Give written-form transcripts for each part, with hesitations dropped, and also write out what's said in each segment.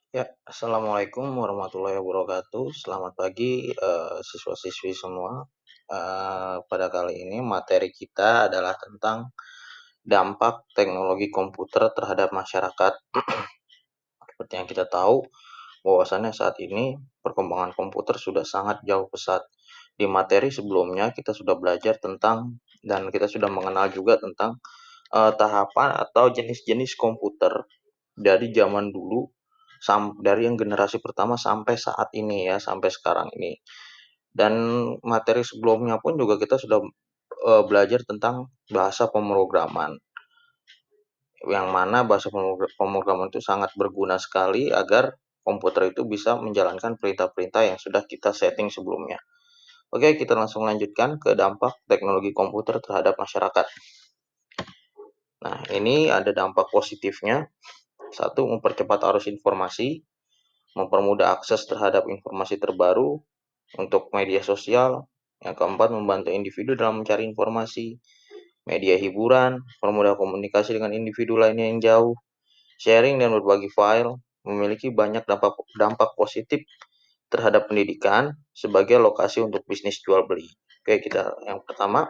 Ya, assalamualaikum warahmatullahi wabarakatuh. Selamat pagi, siswa-siswi semua. Pada kali ini materi kita adalah tentang dampak teknologi komputer terhadap masyarakat. Seperti yang kita tahu, bahwasannya saat ini perkembangan komputer sudah sangat jauh pesat. Di materi sebelumnya kita sudah belajar tentang dan kita sudah mengenal juga tentang tahapan atau jenis-jenis komputer dari zaman dulu, dari yang generasi pertama sampai saat ini ya, sampai sekarang ini. Dan materi sebelumnya pun juga kita sudah belajar tentang bahasa pemrograman, yang mana bahasa pemrograman itu sangat berguna sekali agar komputer itu bisa menjalankan perintah-perintah yang sudah kita setting sebelumnya. Oke, kita langsung lanjutkan ke dampak teknologi komputer terhadap masyarakat. Nah, ini ada dampak positifnya. Satu, mempercepat arus informasi, mempermudah akses terhadap informasi terbaru untuk media sosial. Yang keempat, membantu individu dalam mencari informasi, media hiburan, mempermudah komunikasi dengan individu lainnya yang jauh, sharing dan berbagi file, memiliki banyak dampak positif terhadap pendidikan sebagai lokasi untuk bisnis jual beli. Oke, kita yang pertama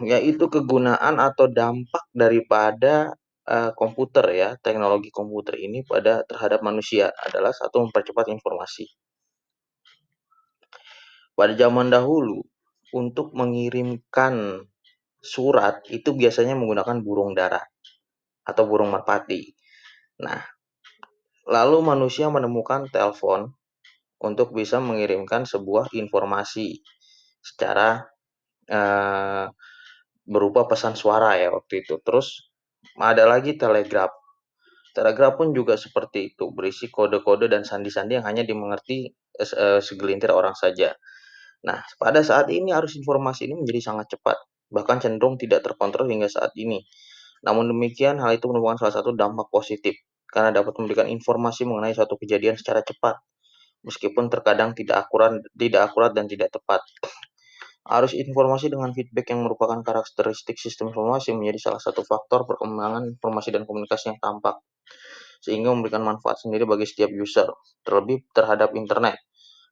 yaitu kegunaan atau dampak daripada komputer ya, teknologi komputer ini terhadap manusia adalah satu, mempercepat informasi. Pada zaman dahulu, untuk mengirimkan surat itu biasanya menggunakan burung dara atau burung merpati. Nah, lalu manusia menemukan telepon untuk bisa mengirimkan sebuah informasi secara eh, berupa pesan suara ya waktu itu. Terus ada lagi telegraf. Telegraf pun juga seperti itu, berisi kode-kode dan sandi-sandi yang hanya dimengerti segelintir orang saja. Nah, pada saat ini arus informasi ini menjadi sangat cepat, bahkan cenderung tidak terkontrol hingga saat ini. Namun demikian, hal itu merupakan salah satu dampak positif, karena dapat memberikan informasi mengenai suatu kejadian secara cepat, meskipun terkadang tidak akurat dan tidak tepat. Arus informasi dengan feedback yang merupakan karakteristik sistem informasi menjadi salah satu faktor perkembangan informasi dan komunikasi yang tampak, sehingga memberikan manfaat sendiri bagi setiap user, terlebih terhadap internet.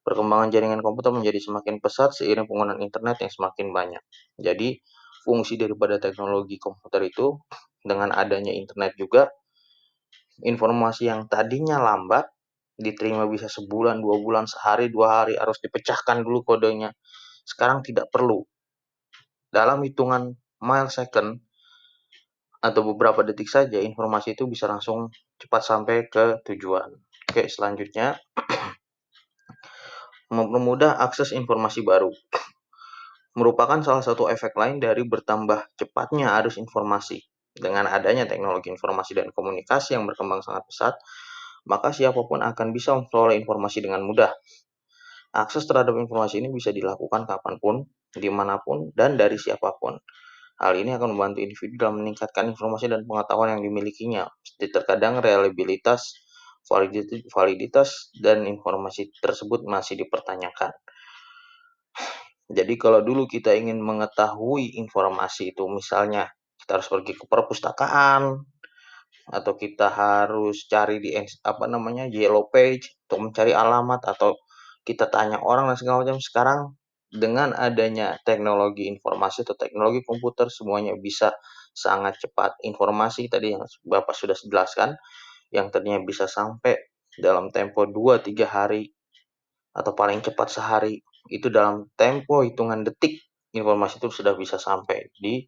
Perkembangan jaringan komputer menjadi semakin pesat seiring penggunaan internet yang semakin banyak. Jadi, fungsi daripada teknologi komputer itu, dengan adanya internet juga, informasi yang tadinya lambat, diterima bisa sebulan, 2 bulan, sehari, 2 hari, harus dipecahkan dulu kodenya. Sekarang tidak perlu. Dalam hitungan millisecond atau beberapa detik saja, informasi itu bisa langsung cepat sampai ke tujuan. Oke, selanjutnya, mempermudah akses informasi baru. Merupakan salah satu efek lain dari bertambah cepatnya arus informasi. Dengan adanya teknologi informasi dan komunikasi yang berkembang sangat pesat, maka siapapun akan bisa memperoleh informasi dengan mudah. Akses terhadap informasi ini bisa dilakukan kapanpun, dimanapun, dan dari siapapun. Hal ini akan membantu individu dalam meningkatkan informasi dan pengetahuan yang dimilikinya. Terkadang reliabilitas, validitas, dan informasi tersebut masih dipertanyakan. Jadi kalau dulu kita ingin mengetahui informasi itu, misalnya kita harus pergi ke perpustakaan atau kita harus cari di yellow page untuk mencari alamat, atau kita tanya orang dan segala macam. Sekarang dengan adanya teknologi informasi atau teknologi komputer, semuanya bisa sangat cepat. Informasi tadi yang Bapak sudah jelaskan, yang tadinya bisa sampai dalam tempo 2-3 hari atau paling cepat sehari, itu dalam tempo hitungan detik informasi itu sudah bisa sampai di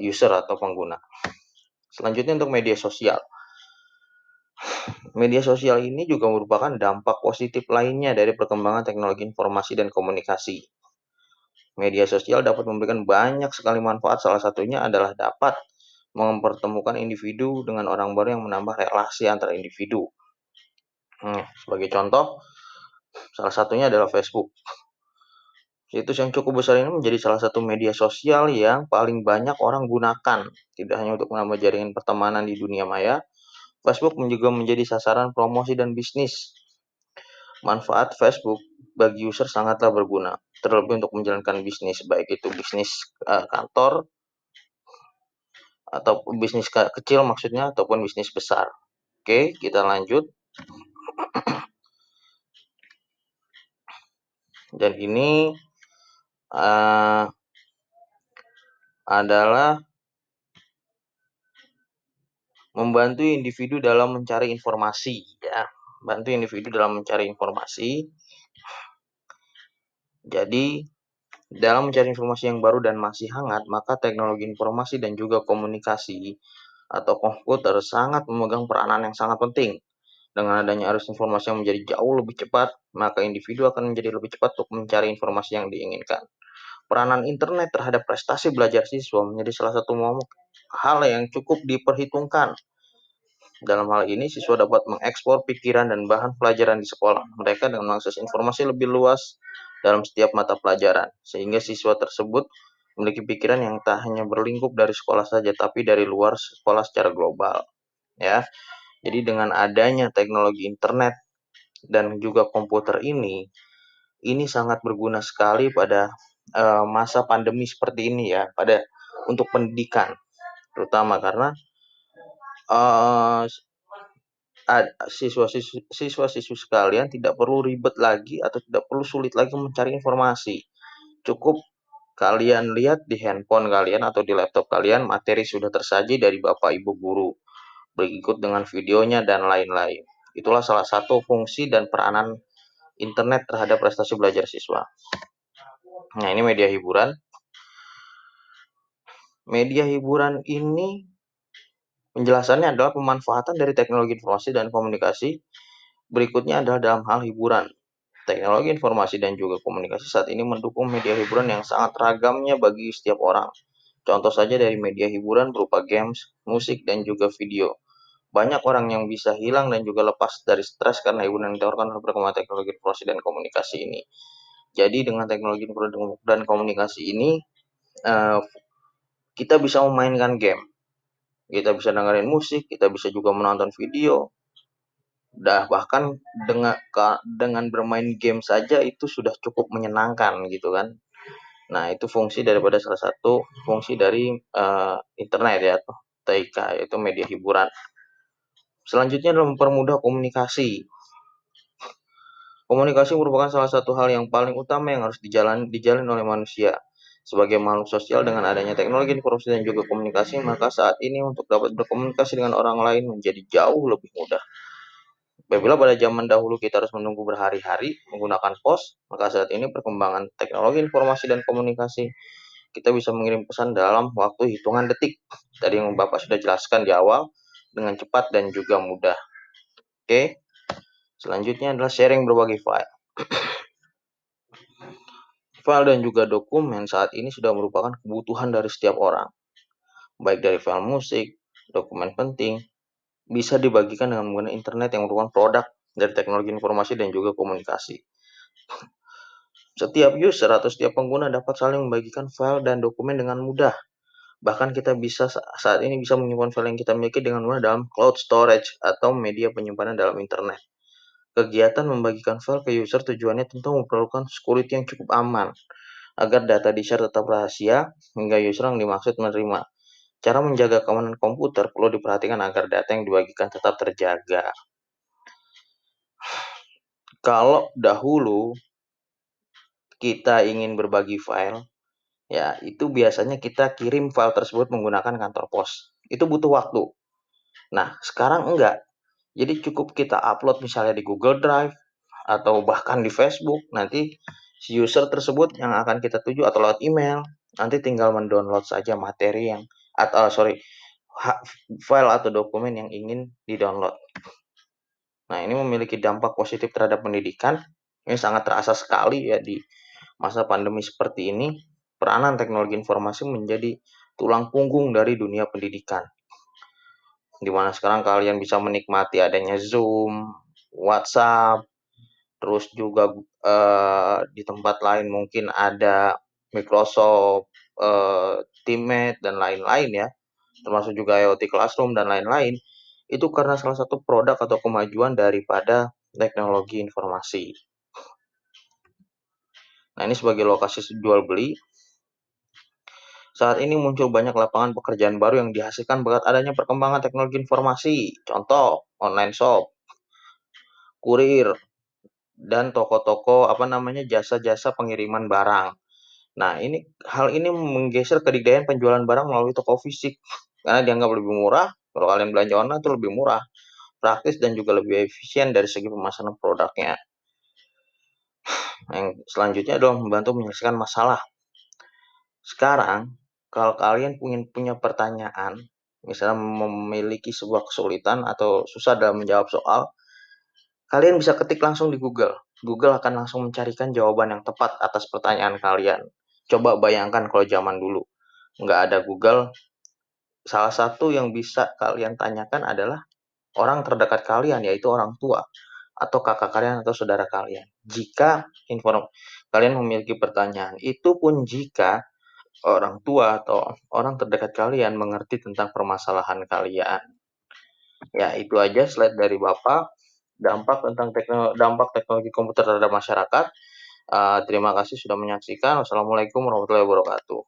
user atau pengguna. Selanjutnya, untuk media sosial. Media sosial ini juga merupakan dampak positif lainnya dari perkembangan teknologi informasi dan komunikasi. Media sosial dapat memberikan banyak sekali manfaat, salah satunya adalah dapat mempertemukan individu dengan orang baru yang menambah relasi antar individu. Sebagai contoh, salah satunya adalah Facebook. Situs yang cukup besar ini menjadi salah satu media sosial yang paling banyak orang gunakan. Tidak hanya untuk menambah jaringan pertemanan di dunia maya, Facebook juga menjadi sasaran promosi dan bisnis. Manfaat Facebook bagi user sangatlah berguna, terlebih untuk menjalankan bisnis, baik itu bisnis kantor atau bisnis kecil maksudnya, ataupun bisnis besar. Oke, kita lanjut. Dan ini adalah membantu individu dalam mencari informasi, ya. Bantu individu dalam mencari informasi. Jadi, dalam mencari informasi yang baru dan masih hangat, maka teknologi informasi dan juga komunikasi atau komputer sangat memegang peranan yang sangat penting. Dengan adanya arus informasi yang menjadi jauh lebih cepat, maka individu akan menjadi lebih cepat untuk mencari informasi yang diinginkan. Peranan internet terhadap prestasi belajar siswa menjadi salah satu momok hal yang cukup diperhitungkan. Dalam hal ini, siswa dapat mengekspor pikiran dan bahan pelajaran di sekolah mereka dengan mengakses informasi lebih luas dalam setiap mata pelajaran, sehingga siswa tersebut memiliki pikiran yang tak hanya berlingkup dari sekolah saja, tapi dari luar sekolah secara global. Ya, jadi dengan adanya teknologi internet dan juga komputer ini sangat berguna sekali pada masa pandemi seperti ini, ya, pada untuk pendidikan, terutama karena siswa-siswi sekalian tidak perlu ribet lagi atau tidak perlu sulit lagi mencari informasi. Cukup kalian lihat di handphone kalian atau di laptop kalian, materi sudah tersaji dari Bapak Ibu guru, berikut dengan videonya dan lain-lain. Itulah salah satu fungsi dan peranan internet terhadap prestasi belajar siswa. Nah, ini media hiburan. Media hiburan ini penjelasannya adalah pemanfaatan dari teknologi informasi dan komunikasi. Berikutnya adalah dalam hal hiburan. Teknologi informasi dan juga komunikasi saat ini mendukung media hiburan yang sangat ragamnya bagi setiap orang. Contoh saja dari media hiburan berupa games, musik, dan juga video. Banyak orang yang bisa hilang dan juga lepas dari stres karena hiburan yang ditawarkan oleh perkembangan teknologi informasi dan komunikasi ini. Jadi dengan teknologi informasi dan komunikasi ini, kita bisa memainkan game, kita bisa dengerin musik, kita bisa juga menonton video. Bahkan dengan bermain game saja itu sudah cukup menyenangkan gitu kan. Nah, itu fungsi daripada salah satu fungsi dari internet, ya, TIK, yaitu media hiburan. Selanjutnya adalah mempermudah komunikasi. Komunikasi merupakan salah satu hal yang paling utama yang harus dijalin oleh manusia. Sebagai makhluk sosial, dengan adanya teknologi informasi dan juga komunikasi, maka saat ini untuk dapat berkomunikasi dengan orang lain menjadi jauh lebih mudah. Apabila pada zaman dahulu kita harus menunggu berhari-hari menggunakan pos, maka saat ini perkembangan teknologi informasi dan komunikasi, kita bisa mengirim pesan dalam waktu hitungan detik. Tadi yang Bapak sudah jelaskan di awal, dengan cepat dan juga mudah. Oke, selanjutnya adalah sharing berbagai file. File dan juga dokumen saat ini sudah merupakan kebutuhan dari setiap orang. Baik dari file musik, dokumen penting, bisa dibagikan dengan menggunakan internet yang merupakan produk dari teknologi informasi dan juga komunikasi. Setiap user atau setiap pengguna dapat saling membagikan file dan dokumen dengan mudah. Bahkan kita bisa saat ini bisa menyimpan file yang kita miliki dengan mudah dalam cloud storage atau media penyimpanan dalam internet. Kegiatan membagikan file ke user tujuannya tentu memerlukan security yang cukup aman, agar data di-share tetap rahasia hingga user yang dimaksud menerima. Cara menjaga keamanan komputer perlu diperhatikan agar data yang dibagikan tetap terjaga. Kalau dahulu kita ingin berbagi file, ya itu biasanya kita kirim file tersebut menggunakan kantor pos. Itu butuh waktu. Nah, sekarang enggak. Jadi cukup kita upload misalnya di Google Drive atau bahkan di Facebook. Nanti si user tersebut yang akan kita tuju atau lewat email, nanti tinggal mendownload saja materi yang atau file atau dokumen yang ingin didownload. Nah, ini memiliki dampak positif terhadap pendidikan. Ini sangat terasa sekali ya di masa pandemi seperti ini. Peranan teknologi informasi menjadi tulang punggung dari dunia pendidikan. Di mana sekarang kalian bisa menikmati adanya Zoom, WhatsApp, terus juga di tempat lain mungkin ada Microsoft Teammates dan lain-lain, ya, termasuk juga IoT Classroom dan lain-lain. Itu karena salah satu produk atau kemajuan daripada teknologi informasi. Nah, ini sebagai lokasi jual beli. Saat ini muncul banyak lapangan pekerjaan baru yang dihasilkan berkat adanya perkembangan teknologi informasi. Contoh, online shop, kurir, dan toko-toko jasa-jasa pengiriman barang. Nah, hal ini menggeser kedikdayaan penjualan barang melalui toko fisik karena dianggap lebih murah. Kalau kalian belanja online itu lebih murah, praktis dan juga lebih efisien dari segi pemasaran produknya. Yang selanjutnya adalah membantu menyelesaikan masalah. Sekarang, kalau kalian punya pertanyaan, misalnya memiliki sebuah kesulitan atau susah dalam menjawab soal, kalian bisa ketik langsung di Google. Google akan langsung mencarikan jawaban yang tepat atas pertanyaan kalian. Coba bayangkan kalau zaman dulu nggak ada Google, salah satu yang bisa kalian tanyakan adalah orang terdekat kalian, yaitu orang tua atau kakak kalian atau saudara kalian. Jika kalian memiliki pertanyaan, itu pun jika orang tua atau orang terdekat kalian mengerti tentang permasalahan kalian. Ya, itu aja slide dari Bapak. Dampak teknologi komputer terhadap masyarakat. Terima kasih sudah menyaksikan. Wassalamualaikum warahmatullahi wabarakatuh.